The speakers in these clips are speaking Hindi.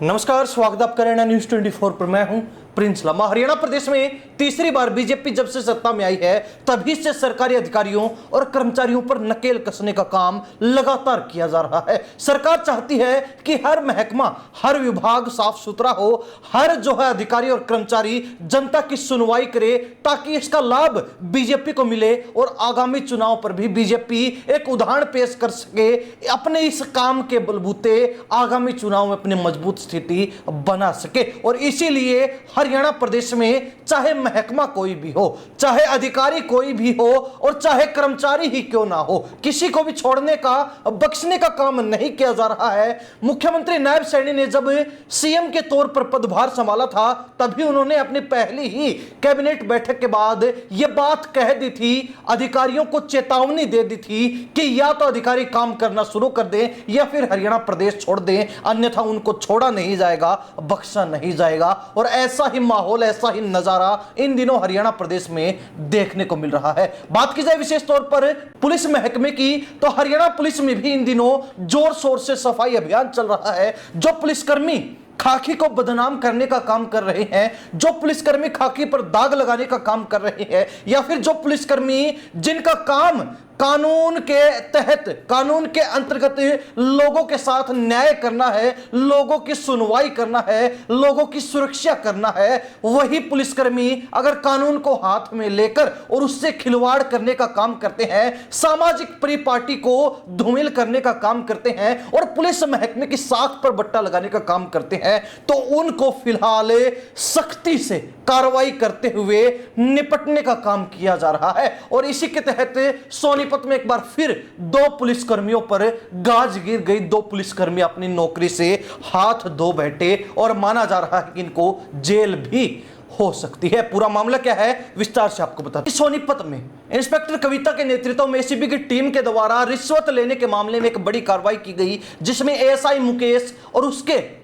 नमस्कार, स्वागत आप करें न्यूज 24 पर। मैं हूं प्रिंस लम्बा। हरियाणा प्रदेश में तीसरी बार बीजेपी जब से सत्ता में आई है तभी से सरकारी अधिकारियों और कर्मचारियों पर नकेल कसने का काम लगातार किया जा रहा है। सरकार चाहती है कि हर महकमा, हर विभाग साफ सुथरा हो, हर जो है अधिकारी और कर्मचारी जनता की सुनवाई करे ताकि इसका लाभ बीजेपी को मिले और आगामी चुनाव पर भी बीजेपी एक उदाहरण पेश कर सके, अपने इस काम के बलबूते आगामी चुनाव में अपनी मजबूत स्थिति बना सके। और इसीलिए हरियाणा प्रदेश में चाहे महकमा कोई भी हो, चाहे अधिकारी कोई भी हो और चाहे कर्मचारी ही क्यों ना हो, किसी को भी छोड़ने का, बख्शने का काम नहीं किया जा रहा है। मुख्यमंत्री नायब सैनी ने जब सीएम के तौर पर पदभार संभाला था तभी उन्होंने अपनी पहली ही कैबिनेट बैठक के बाद यह बात कह दी थी, अधिकारियों को चेतावनी दे दी थी कि या तो अधिकारी काम करना शुरू कर दें या फिर हरियाणा प्रदेश छोड़ दें, अन्यथा उनको छोड़ा नहीं जाएगा, बख्शा नहीं जाएगा। और ऐसा ही माहौल, ऐसा ही नजारा इन दिनों हरियाणा प्रदेश में देखने को मिल रहा है। बात की जाए विशेष तौर पर पुलिस महकमे की, तो हरियाणा पुलिस में भी इन दिनों जोर शोर से सफाई अभियान चल रहा है। जो पुलिसकर्मी खाकी को बदनाम करने का काम कर रहे हैं, जो पुलिसकर्मी खाकी पर दाग लगाने का काम कर रहे हैं, या फिर जो पुलिसकर्मी जिनका काम कानून के तहत, कानून के अंतर्गत लोगों के साथ न्याय करना है, लोगों की सुनवाई करना है, लोगों की सुरक्षा करना है, वही पुलिसकर्मी अगर कानून को हाथ में लेकर और उससे खिलवाड़ करने का काम करते हैं, सामाजिक परिपाटी को धूमिल करने का काम करते हैं और पुलिस महकमे की साख पर बट्टा लगाने का काम करते हैं, तो उनको फिलहाल सख्ती से कार्रवाई करते हुए निपटने का काम किया जा रहा है। और इसी के तहत सोनीपत में एक बार फिर 2 पुलिसकर्मियों पर गाज गिर गई। 2 पुलिसकर्मी अपनी नौकरी से हाथ धो बैठे और माना जा रहा है कि इनको जेल भी हो सकती है। पूरा मामला क्या है विस्तार से आपको बताते हैं। सोनीपत में इंस्पेक्टर कविता के नेतृत्व में एसीबी की टीम के द्वारा रिश्वत लेने के मामले में एक बड़ी कार्रवाई की गई, जिसमें एएसआई मुकेश और उसके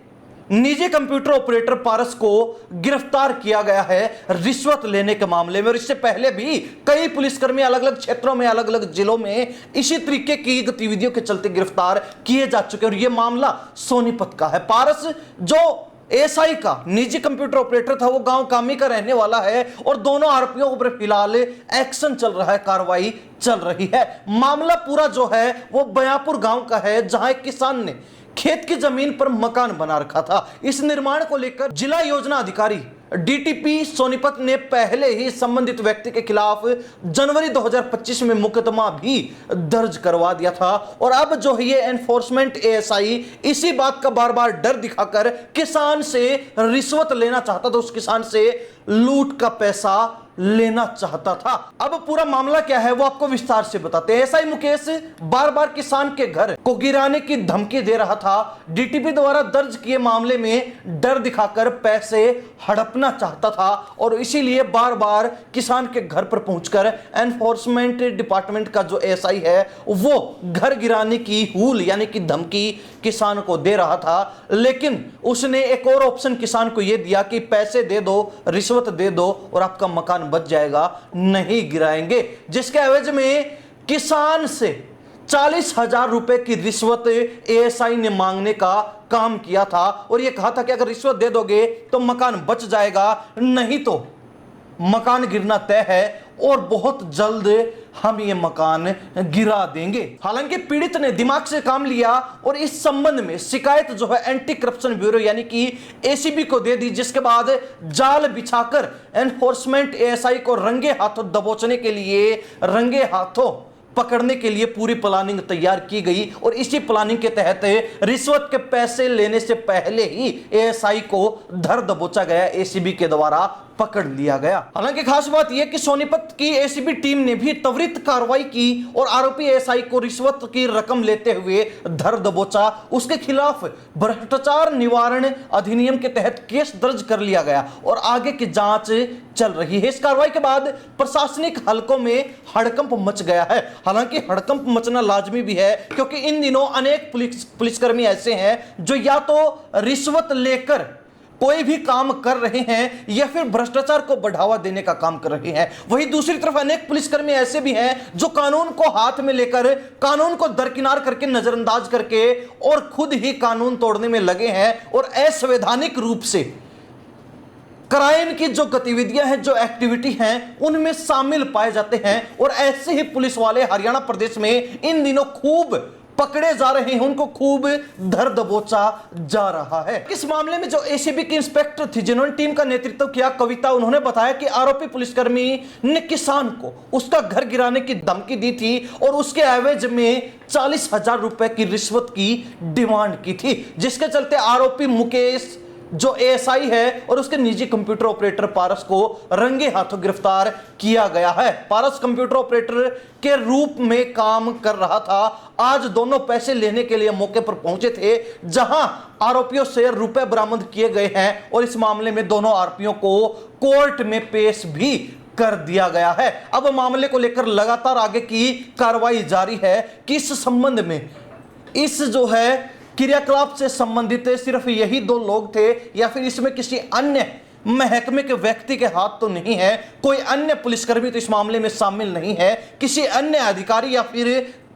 निजी कंप्यूटर ऑपरेटर पारस को गिरफ्तार किया गया है रिश्वत लेने के मामले में। और इससे पहले भी कई पुलिसकर्मी अलग अलग क्षेत्रों में, अलग अलग जिलों में इसी तरीके की गतिविधियों के चलते गिरफ्तार किए जा चुके हैं। और यह मामला सोनीपत का है। पारस जो एएसआई का निजी कंप्यूटर ऑपरेटर था, वो गांव कामी का रहने वाला है और दोनों आरोपियों पर फिलहाल एक्शन चल रहा है, कार्रवाई चल रही है। मामला पूरा जो है वो बयापुर गांव का है, जहां एक किसान ने खेत की जमीन पर मकान बना रखा था। इस निर्माण को लेकर जिला योजना अधिकारी डीटीपी सोनीपत ने पहले ही संबंधित व्यक्ति के खिलाफ जनवरी 2025 में मुकदमा भी दर्ज करवा दिया था। और अब जो है ये एनफोर्समेंट एएसआई इसी बात का बार बार डर दिखाकर किसान से रिश्वत लेना चाहता था, उस किसान से लूट का पैसा लेना चाहता था। अब पूरा मामला क्या है वो आपको विस्तार से बताते हैं। एएसआई मुकेश बार बार किसान के घर को गिराने की धमकी दे रहा था। डीटीपी द्वारा दर्ज किए मामले में डर दिखाकर पैसे हड़पना चाहता था और इसीलिए बार बार किसान के घर पर पहुंचकर एनफोर्समेंट डिपार्टमेंट का जो एएसआई है वो घर गिराने की हूल यानी कि धमकी किसान को दे रहा था। लेकिन उसने एक और ऑप्शन किसान को यह दिया कि पैसे दे दो, रिश्वत दे दो और आपका मकान बच जाएगा, नहीं गिराएंगे। जिसके एवज में किसान से 40,000 रुपए की रिश्वत एएसआई ने मांगने का काम किया था और यह कहा था कि अगर रिश्वत दे दोगे तो मकान बच जाएगा, नहीं तो मकान गिरना तय है और बहुत जल्द हम ये मकान गिरा देंगे। हालांकि पीड़ित ने दिमाग से काम लिया और इस संबंध में शिकायत जो है एंटी करप्शन ब्यूरो यानी कि एसीबी को दे दी, जिसके बाद जाल बिछाकर एनफोर्समेंट एएसआई को रंगे हाथों दबोचने के लिए, रंगे हाथों पकड़ने के लिए पूरी प्लानिंग तैयार की गई। और इसी प्लानिंग के तहत रिश्वत के पैसे लेने से पहले ही एएसआई को धर दबोचा गया, एसीबी के द्वारा पकड़ लिया गया। हालांकि खास बात यह कि सोनीपत की एसीबी टीम ने भी त्वरित कार्रवाई की और आरोपी एएसआई को रिश्वत की रकम लेते हुए धर दबोचा। उसके खिलाफ भ्रष्टाचार निवारण अधिनियम के तहत केस दर्ज कर लिया गया और आगे की जांच चल रही है। इस कार्रवाई के बाद प्रशासनिक हलकों में हड़कंप मच गया है। हालांकि हड़कंप मचना लाजमी भी है क्योंकि इन दिनों अनेक पुलिसकर्मी ऐसे हैं जो या तो रिश्वत लेकर कोई भी काम कर रहे हैं या फिर भ्रष्टाचार को बढ़ावा देने का काम कर रहे हैं। वहीं दूसरी तरफ अनेक पुलिसकर्मी ऐसे भी हैं जो कानून को हाथ में लेकर कानून को दरकिनार करके, नजरअंदाज करके और खुद ही कानून तोड़ने में लगे हैं और असंवैधानिक रूप से क्राइम की जो गतिविधियां हैं, जो एक्टिविटी हैं, उनमें शामिल पाए जाते हैं। और ऐसे ही पुलिस वाले हरियाणा प्रदेश में इन दिनों खूब पकड़े जा रहे हैं, उनको खूब धर दबोचा जा रहा है। इस मामले में जो एसीबी की इंस्पेक्टर थी जिन्होंने टीम का नेतृत्व किया, कविता, उन्होंने बताया कि आरोपी पुलिसकर्मी ने किसान को उसका घर गिराने की धमकी दी थी और उसके एवज में 40,000 रुपए की रिश्वत की डिमांड की थी, जिसके चलते आरोपी मुकेश जो एएसआई है और उसके निजी कंप्यूटर ऑपरेटर पारस को रंगे हाथों गिरफ्तार किया गया है। पारस कंप्यूटर ऑपरेटर के रूप में काम कर रहा था। आज दोनों पैसे लेने के लिए मौके पर पहुंचे थे, जहां आरोपियों से रुपए बरामद किए गए हैं और इस मामले में दोनों आरोपियों को कोर्ट में पेश भी कर दिया गया है। अब मामले को लेकर लगातार आगे की कार्रवाई जारी है कि इस संबंध में इस जो है क्रियाकलाप से संबंधित सिर्फ यही दो लोग थे या फिर इसमें किसी अन्य महकमे के व्यक्ति के हाथ तो नहीं है, कोई अन्य पुलिसकर्मी तो इस मामले में शामिल नहीं है, किसी अन्य अधिकारी या फिर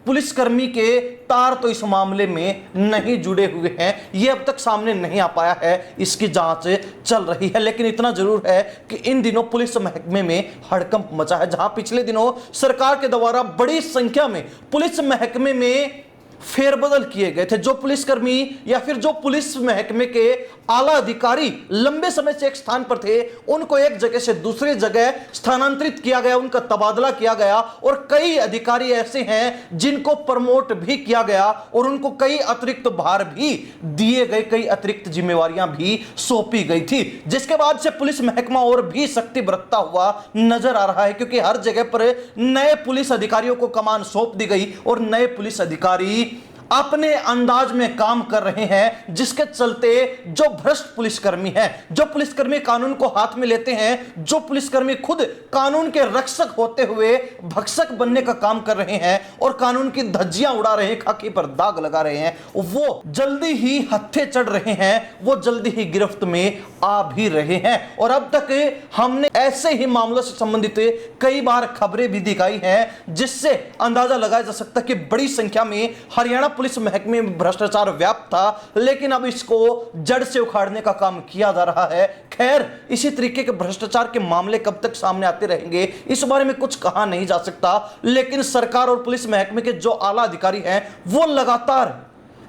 पुलिसकर्मी के तार तो इस मामले में नहीं जुड़े हुए हैं। यह अब तक सामने नहीं आ पाया है, इसकी जांच चल रही है। लेकिन इतना जरूर है कि इन दिनों पुलिस महकमे में हड़कंप मचा है, जहां पिछले दिनों सरकार के द्वारा बड़ी संख्या में पुलिस महकमे में फेरबदल किए गए थे। जो पुलिसकर्मी या फिर जो पुलिस महकमे के आला अधिकारी लंबे समय से एक स्थान पर थे, उनको एक जगह से दूसरी जगह स्थानांतरित किया गया, उनका तबादला किया गया और कई अधिकारी ऐसे हैं जिनको प्रमोट भी किया गया और उनको कई अतिरिक्त भार भी दिए गए, कई अतिरिक्त जिम्मेवारियां भी सौंपी गई थी, जिसके बाद से पुलिस महकमा और भी सख्ती बरतता हुआ नजर आ रहा है, क्योंकि हर जगह पर नए पुलिस अधिकारियों को कमान सौंप दी गई और नए पुलिस अधिकारी अपने अंदाज में काम कर रहे हैं, जिसके चलते जो भ्रष्ट पुलिसकर्मी हैं, जो पुलिसकर्मी कानून को हाथ में लेते हैं, जो पुलिसकर्मी खुद कानून के रक्षक होते हुए भक्षक बनने का काम कर रहे हैं और कानून की धज्जियां उड़ा रहे हैं, खाकी पर दाग लगा रहे हैं, वो जल्दी ही हत्थे चढ़ रहे हैं, वो जल्दी ही गिरफ्त में आ भी रहे हैं। और अब तक हमने ऐसे ही मामलों से संबंधित कई बार खबरें भी दिखाई हैं, जिससे अंदाजा लगाया जा सकता है कि बड़ी संख्या में हरियाणा पुलिस महकमे में भ्रष्टाचार व्याप्त था, लेकिन अब इसको जड़ से उखाड़ने का काम किया जा रहा है। खैर, इसी तरीके के भ्रष्टाचार के मामले कब तक सामने आते रहेंगे, इस बारे में कुछ कहा नहीं जा सकता, लेकिन सरकार और पुलिस महकमे के जो आला अधिकारी हैं, वो लगातार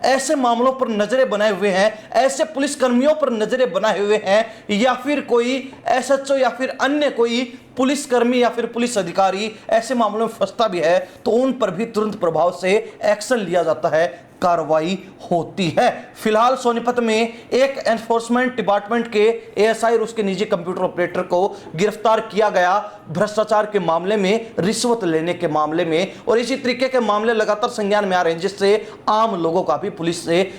ऐसे मामलों पर नजरें बनाए हुए हैं, ऐसे पुलिसकर्मियों पर नजरें बनाए हुए हैं, या फिर कोई एसएचओ या फिर अन्य कोई पुलिसकर्मी या फिर पुलिस अधिकारी ऐसे मामलों में फंसता भी है तो उन पर भी तुरंत प्रभाव से एक्शन लिया जाता है, कार्रवाई होती है। फिलहाल सोनीपत में एक एनफोर्समेंट डिपार्टमेंट के एएसआई और उसके निजी कंप्यूटर ऑपरेटर को गिरफ्तार किया गया भ्रष्टाचार के मामले में, रिश्वत लेने के मामले में, और इसी तरीके के मामले लगातार संज्ञान में आ रहे हैं, जिससे आम लोगों का भी पुलिस से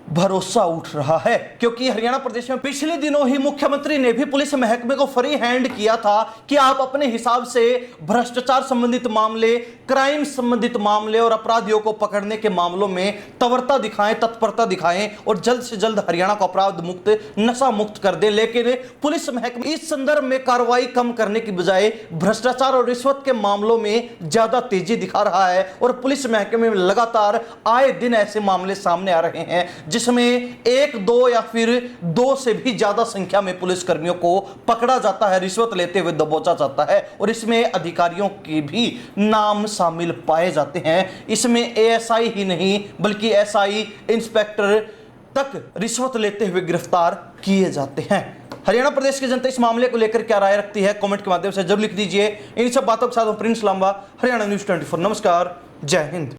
भरोसा उठ रहा है। क्योंकि हरियाणा प्रदेश में पिछले दिनों ही मुख्यमंत्री ने भी पुलिस महकमे को फ्री हैंड किया था कि आप अपने हिसाब से भ्रष्टाचार संबंधित मामले, क्राइम संबंधित मामले और अपराधियों को पकड़ने के मामलों में तत्परता दिखाएं, तत्परता दिखाएं और जल्द से जल्द हरियाणा को अपराध मुक्त, नशा मुक्त कर दे। लेकिन पुलिस महकमा इस संदर्भ में कार्रवाई कम करने की बजाय भ्रष्टाचार और रिश्वत के मामलों में ज्यादा तेजी दिखा रहा है और पुलिस महकमे में लगातार आए दिन ऐसे मामले सामने आ रहे हैं जिसमें 1, 2 या फिर 2 से भी ज्यादा संख्या में पुलिसकर्मियों को पकड़ा जाता है, रिश्वत लेते हुए दबोचा जाता है और इसमें अधिकारियों के भी नाम शामिल पाए जाते हैं। इसमें एएसआई ही नहीं बल्कि एसआई, इंस्पेक्टर तक रिश्वत लेते हुए गिरफ्तार किए जाते हैं। हरियाणा प्रदेश की जनता इस मामले को लेकर क्या राय रखती है, कमेंट के माध्यम से जरूर लिख दीजिए। इन सब बातों के साथ प्रिंस लांबा, हरियाणा न्यूज़ 24। नमस्कार, जय हिंद।